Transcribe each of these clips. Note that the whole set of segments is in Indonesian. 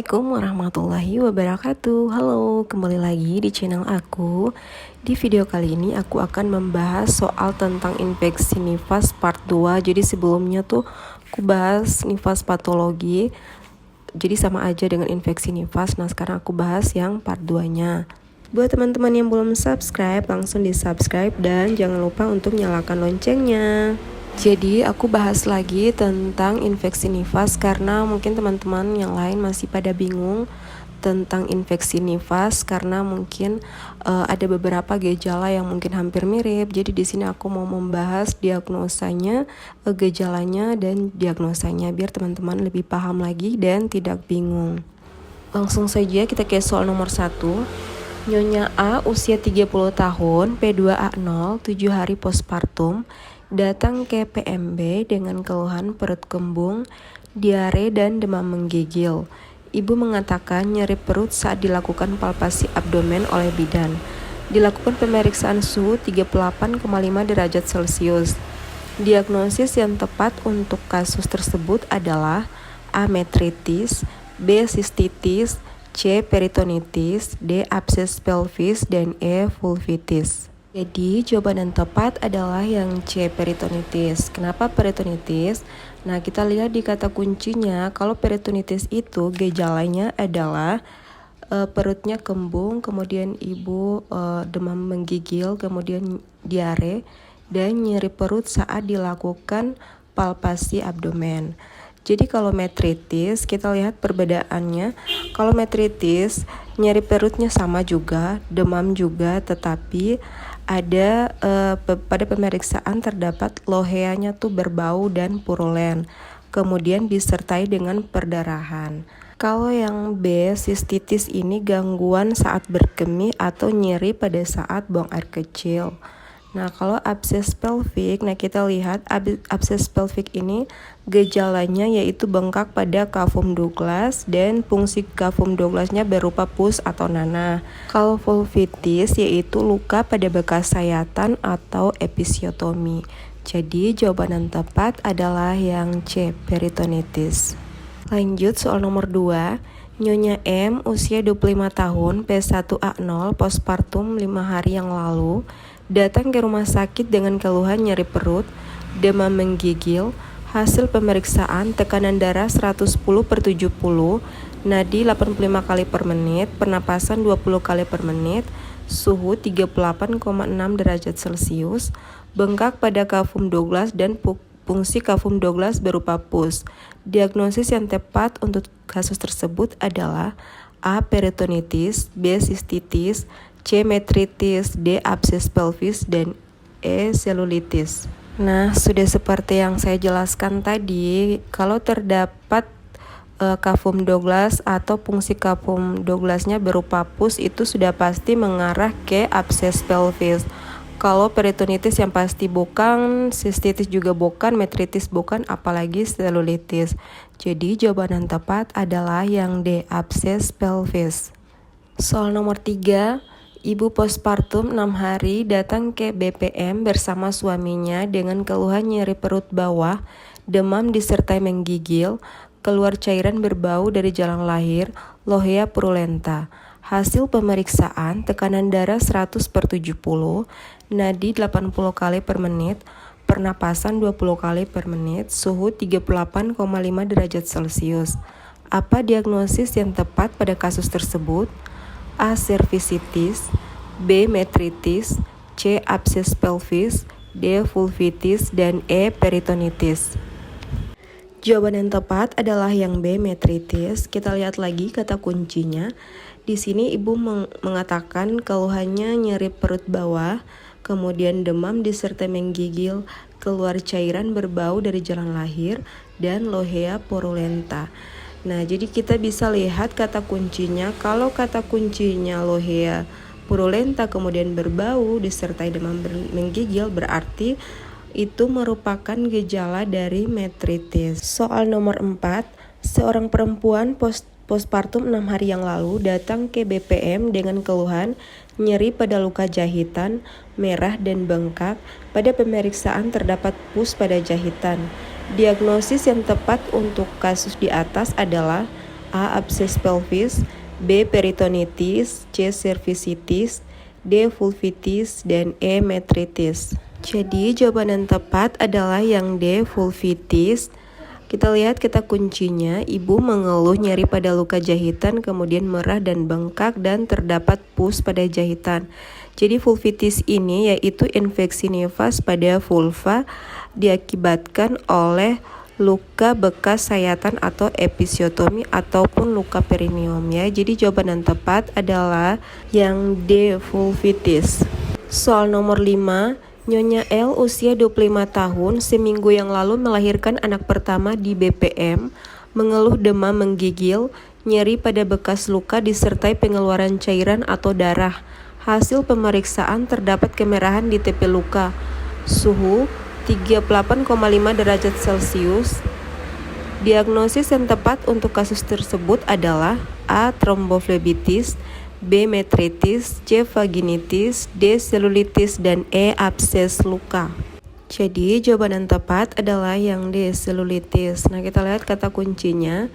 Assalamualaikum warahmatullahi wabarakatuh. Halo, kembali lagi di channel aku. Di video kali ini aku akan membahas soal tentang infeksi nifas part 2. Jadi sebelumnya tuh aku bahas nifas patologi, jadi sama aja dengan infeksi nifas. Nah sekarang aku bahas yang part 2-nya. Buat teman-teman yang belum subscribe, langsung di subscribe dan jangan lupa untuk nyalakan loncengnya. Jadi aku bahas lagi tentang infeksi nifas karena mungkin teman-teman yang lain masih pada bingung tentang infeksi nifas karena mungkin ada beberapa gejala yang mungkin hampir mirip. Jadi di sini aku mau membahas diagnosanya, gejalanya dan diagnosanya biar teman-teman lebih paham lagi dan tidak bingung. Langsung saja kita ke soal nomor 1. Nyonya A usia 30 tahun, P2A0, 7 hari postpartum, datang ke PMB dengan keluhan perut kembung, diare dan demam menggigil. Ibu mengatakan nyeri perut saat dilakukan palpasi abdomen oleh bidan. Dilakukan pemeriksaan suhu 38,5 derajat Celcius. Diagnosis yang tepat untuk kasus tersebut adalah A. metritis, B. sistitis, C. peritonitis, D. abses pelvis, dan E. vulvitis. Jadi jawaban yang tepat adalah yang C, peritonitis. Kenapa peritonitis? Nah kita lihat di kata kuncinya, kalau peritonitis itu gejalanya adalah perutnya kembung, kemudian ibu demam menggigil, kemudian diare, dan nyeri perut saat dilakukan palpasi abdomen. Jadi kalau metritis, kita lihat perbedaannya. Kalau metritis, nyeri perutnya sama juga, demam juga, tetapi ada pada pemeriksaan terdapat loheanya tuh berbau dan purulen. Kemudian disertai dengan perdarahan. Kalau yang B, sistitis ini gangguan saat berkemih atau nyeri pada saat buang air kecil. Nah, kalau abses pelvik, nah kita lihat abses pelvik ini gejalanya yaitu bengkak pada cavum Douglas dan fungsi cavum Douglasnya berupa pus atau nanah. Kalau vulvitis yaitu luka pada bekas sayatan atau episiotomi. Jadi jawaban yang tepat adalah yang C, peritonitis. Lanjut soal nomor 2. Nyonya M usia 25 tahun, P1A0, postpartum 5 hari yang lalu, datang ke rumah sakit dengan keluhan nyeri perut, demam menggigil. Hasil pemeriksaan tekanan darah 110/70, nadi 85 kali per menit, pernapasan 20 kali per menit, suhu 38,6 derajat Celcius, bengkak pada cavum Douglas dan fungsi cavum Douglas berupa pus. Diagnosis yang tepat untuk kasus tersebut adalah A. peritonitis, B. sistitis, C. metritis, D. abses pelvis, dan E. selulitis. Nah, sudah seperti yang saya jelaskan tadi, kalau terdapat cavum Douglas atau fungsi cavum Douglasnya berupa pus, itu sudah pasti mengarah ke abses pelvis. Kalau peritonitis yang pasti bukan, sistitis juga bukan, metritis bukan, apalagi selulitis. Jadi jawaban yang tepat adalah yang D, abses pelvis. Soal nomor 3. Ibu postpartum 6 hari datang ke BPM bersama suaminya dengan keluhan nyeri perut bawah, demam disertai menggigil, keluar cairan berbau dari jalan lahir, lohea purulenta. Hasil pemeriksaan tekanan darah 100/70, nadi 80 kali per menit, pernapasan 20 kali per menit, suhu 38,5 derajat Celcius. Apa diagnosis yang tepat pada kasus tersebut? A. cervicitis, B. metritis, C. abses pelvis, D. vulvitis, dan E. peritonitis. Jawaban yang tepat adalah yang B, metritis. Kita lihat lagi kata kuncinya. Di sini ibu mengatakan keluhannya nyeri perut bawah, kemudian demam disertai menggigil, keluar cairan berbau dari jalan lahir, dan lohea purulenta. Nah, jadi kita bisa lihat kata kuncinya. Kalau kata kuncinya lohea purulenta kemudian berbau disertai demam menggigil, berarti itu merupakan gejala dari metritis. Soal nomor 4. Seorang perempuan postpartum 6 hari yang lalu datang ke BPM dengan keluhan nyeri pada luka jahitan, merah dan bengkak. Pada pemeriksaan terdapat pus pada jahitan. Diagnosis yang tepat untuk kasus di atas adalah A. Abses pelvis, B. Peritonitis, C. Cervicitis, D. Vulvitis, dan E. Metritis. Jadi jawaban yang tepat adalah yang D. Vulvitis. Kita lihat kata kuncinya, ibu mengeluh nyeri pada luka jahitan, kemudian merah dan bengkak, dan terdapat pus pada jahitan. Jadi vulvitis ini yaitu infeksi nifas pada vulva diakibatkan oleh luka bekas sayatan atau episiotomi ataupun luka perineum ya. Jadi jawaban yang tepat adalah yang D. Vulvitis. Soal nomor 5. Nyonya L usia 25 tahun seminggu yang lalu melahirkan anak pertama di BPM, mengeluh demam menggigil, nyeri pada bekas luka disertai pengeluaran cairan atau darah. Hasil pemeriksaan terdapat kemerahan di tepi luka. Suhu 38,5 derajat Celcius. Diagnosis yang tepat untuk kasus tersebut adalah A. Tromboflebitis, B. Metritis, C. Vaginitis, D. Selulitis, dan E. Abses luka. Jadi jawaban yang tepat adalah yang D. Selulitis. Nah kita lihat kata kuncinya,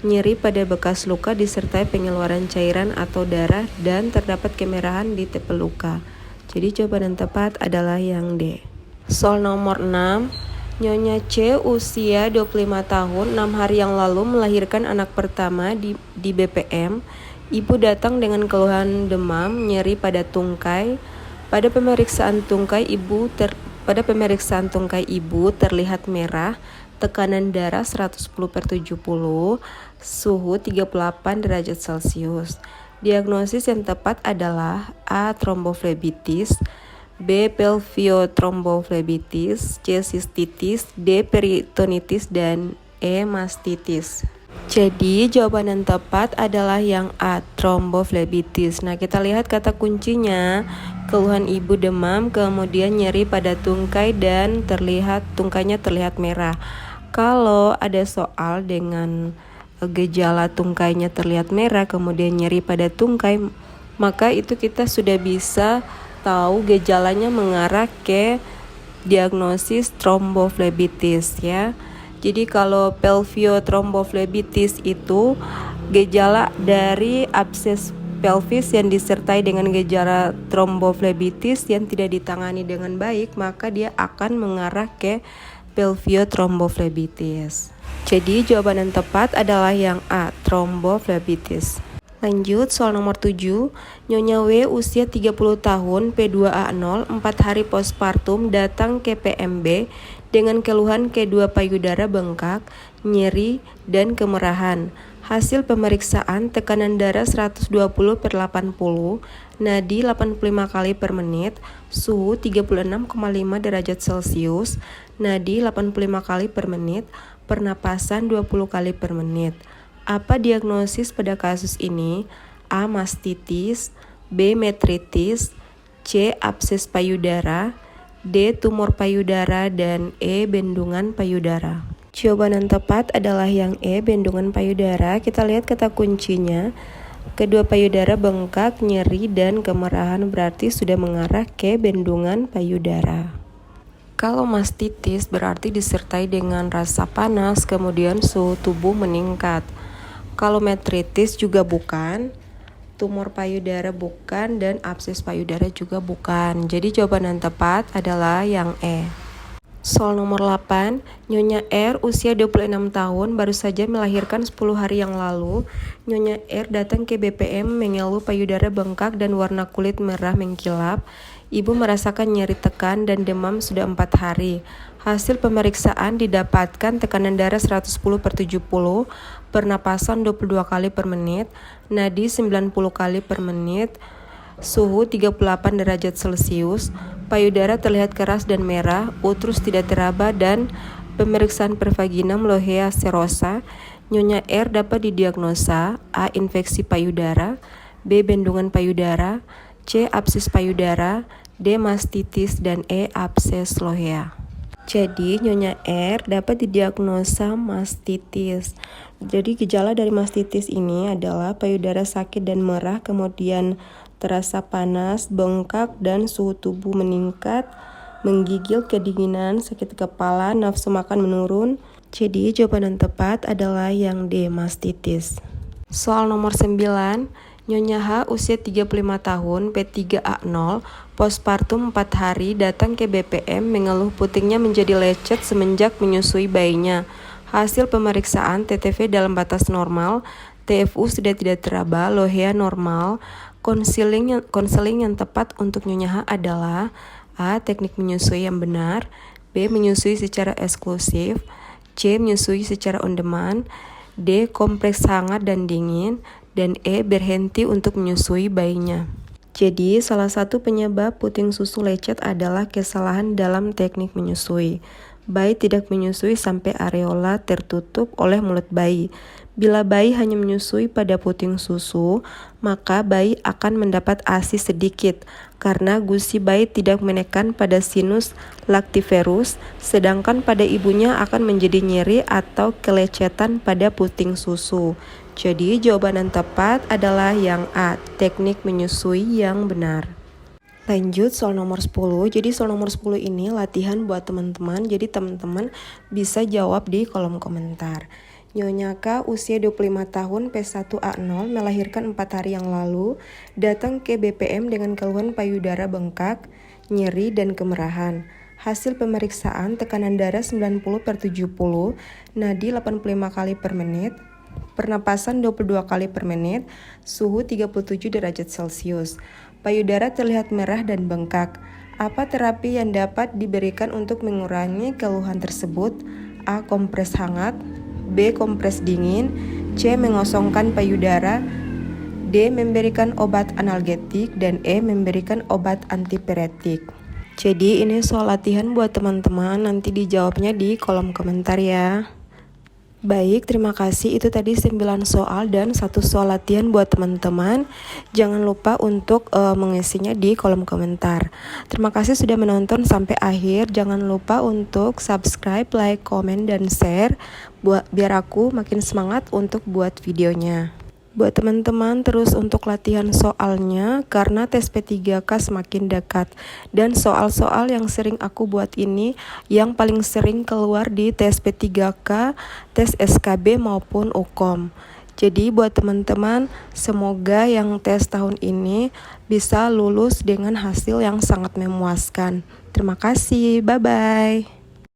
nyeri pada bekas luka disertai pengeluaran cairan atau darah dan terdapat kemerahan di tepi luka. Jadi jawaban yang tepat adalah yang D. Soal nomor 6. Nyonya C usia 25 tahun 6 hari yang lalu melahirkan anak pertama di BPM. Ibu datang dengan keluhan demam, nyeri pada tungkai. Pada pemeriksaan tungkai ibu terlihat merah, tekanan darah 110/70, suhu 38 derajat Celcius. Diagnosis yang tepat adalah A. Tromboflebitis, B. Pelviotromboflebitis, C. Sistitis, D. Peritonitis, dan E. Mastitis. Jadi jawaban yang tepat adalah yang A. Tromboflebitis. Nah kita lihat kata kuncinya, keluhan ibu demam, kemudian nyeri pada tungkai dan tungkainya terlihat merah. Kalau ada soal dengan gejala tungkainya terlihat merah, kemudian nyeri pada tungkai, maka itu kita sudah bisa tahu gejalanya mengarah ke diagnosis tromboflebitis ya. Jadi kalau pelviotromboflebitis itu gejala dari abses pelvis yang disertai dengan gejala tromboflebitis yang tidak ditangani dengan baik, maka dia akan mengarah ke pelviotromboflebitis. Jadi jawaban yang tepat adalah yang A. Tromboflebitis. Lanjut soal nomor 7. Nyonya W usia 30 tahun P2A0 4 hari postpartum datang ke PMB dengan keluhan kedua payudara bengkak, nyeri, dan kemerahan. Hasil pemeriksaan tekanan darah 120/80, nadi 85 kali per menit, suhu 36,5 derajat Celcius, nadi 85 kali per menit, pernapasan 20 kali per menit. Apa diagnosis pada kasus ini? A. Mastitis, B. Metritis, C. Abses payudara, D. Tumor payudara, dan E. Bendungan payudara. Jawaban yang tepat adalah yang E. Bendungan payudara. Kita lihat kata kuncinya, kedua payudara bengkak, nyeri, dan kemerahan, berarti sudah mengarah ke bendungan payudara. Kalau mastitis berarti disertai dengan rasa panas, kemudian suhu tubuh meningkat. Kalau metritis juga bukan, tumor payudara bukan, dan abses payudara juga bukan. Jadi jawaban yang tepat adalah yang E. Soal nomor 8, Nyonya R usia 26 tahun baru saja melahirkan 10 hari yang lalu. Nyonya R datang ke BPM mengeluh payudara bengkak dan warna kulit merah mengkilap. Ibu merasakan nyeri tekan dan demam sudah 4 hari. Hasil pemeriksaan didapatkan tekanan darah 110/70, pernapasan 22 kali per menit, nadi 90 kali per menit, suhu 38 derajat Celcius, payudara terlihat keras dan merah, uterus tidak teraba, dan pemeriksaan per vaginam lochea serosa. Nyonya R dapat didiagnosa A. Infeksi payudara, B. Bendungan payudara, C. Abses payudara, D. Mastitis, dan E. Abses lochea. Jadi Nyonya R dapat didiagnosa mastitis. Jadi gejala dari mastitis ini adalah payudara sakit dan merah, kemudian terasa panas, bengkak, dan suhu tubuh meningkat, menggigil, kedinginan, sakit kepala, nafsu makan menurun. Jadi jawaban yang tepat adalah yang D. Mastitis. Soal nomor 9, Nyonya H usia 35 tahun, P3A0, postpartum 4 hari, datang ke BPM mengeluh putingnya menjadi lecet semenjak menyusui bayinya. Hasil pemeriksaan TTV dalam batas normal, TFU sudah tidak teraba, lohea normal. Konseling yang tepat untuk Nyonya H adalah A. Teknik menyusui yang benar, B. Menyusui secara eksklusif, C. Menyusui secara on demand, D. Kompres hangat dan dingin, dan E. Berhenti untuk menyusui bayinya. Jadi, salah satu penyebab puting susu lecet adalah kesalahan dalam teknik menyusui. Bayi tidak menyusui sampai areola tertutup oleh mulut bayi. Bila bayi hanya menyusui pada puting susu, maka bayi akan mendapat ASI sedikit karena gusi bayi tidak menekan pada sinus lactiferus, sedangkan pada ibunya akan menjadi nyeri atau kelecetan pada puting susu. Jadi jawaban yang tepat adalah yang A, teknik menyusui yang benar. Lanjut soal nomor 10. Jadi soal nomor 10 ini latihan buat teman-teman. Jadi teman-teman bisa jawab di kolom komentar. Nyonya K usia 25 tahun, P1A0, melahirkan 4 hari yang lalu, datang ke BPM dengan keluhan payudara bengkak, nyeri, dan kemerahan. Hasil pemeriksaan tekanan darah 90/70, nadi 85 kali per menit, pernapasan 22 kali per menit, suhu 37 derajat Celcius. Payudara terlihat merah dan bengkak. Apa terapi yang dapat diberikan untuk mengurangi keluhan tersebut? A. Kompres hangat, B. Kompres dingin, C. Mengosongkan payudara, D. Memberikan obat analgetik, dan E. Memberikan obat antipiretik. Jadi ini soal latihan buat teman-teman, nanti dijawabnya di kolom komentar ya. Baik, terima kasih. Itu tadi 9 soal dan 1 soal latihan buat teman-teman. Jangan lupa untuk mengisinya di kolom komentar. Terima kasih sudah menonton sampai akhir. Jangan lupa untuk subscribe, like, komen, dan share biar aku makin semangat untuk buat videonya. Buat teman-teman terus untuk latihan soalnya karena tes P3K semakin dekat. Dan soal-soal yang sering aku buat ini yang paling sering keluar di tes P3K, tes SKB maupun UKOM. Jadi buat teman-teman semoga yang tes tahun ini bisa lulus dengan hasil yang sangat memuaskan. Terima kasih, bye-bye.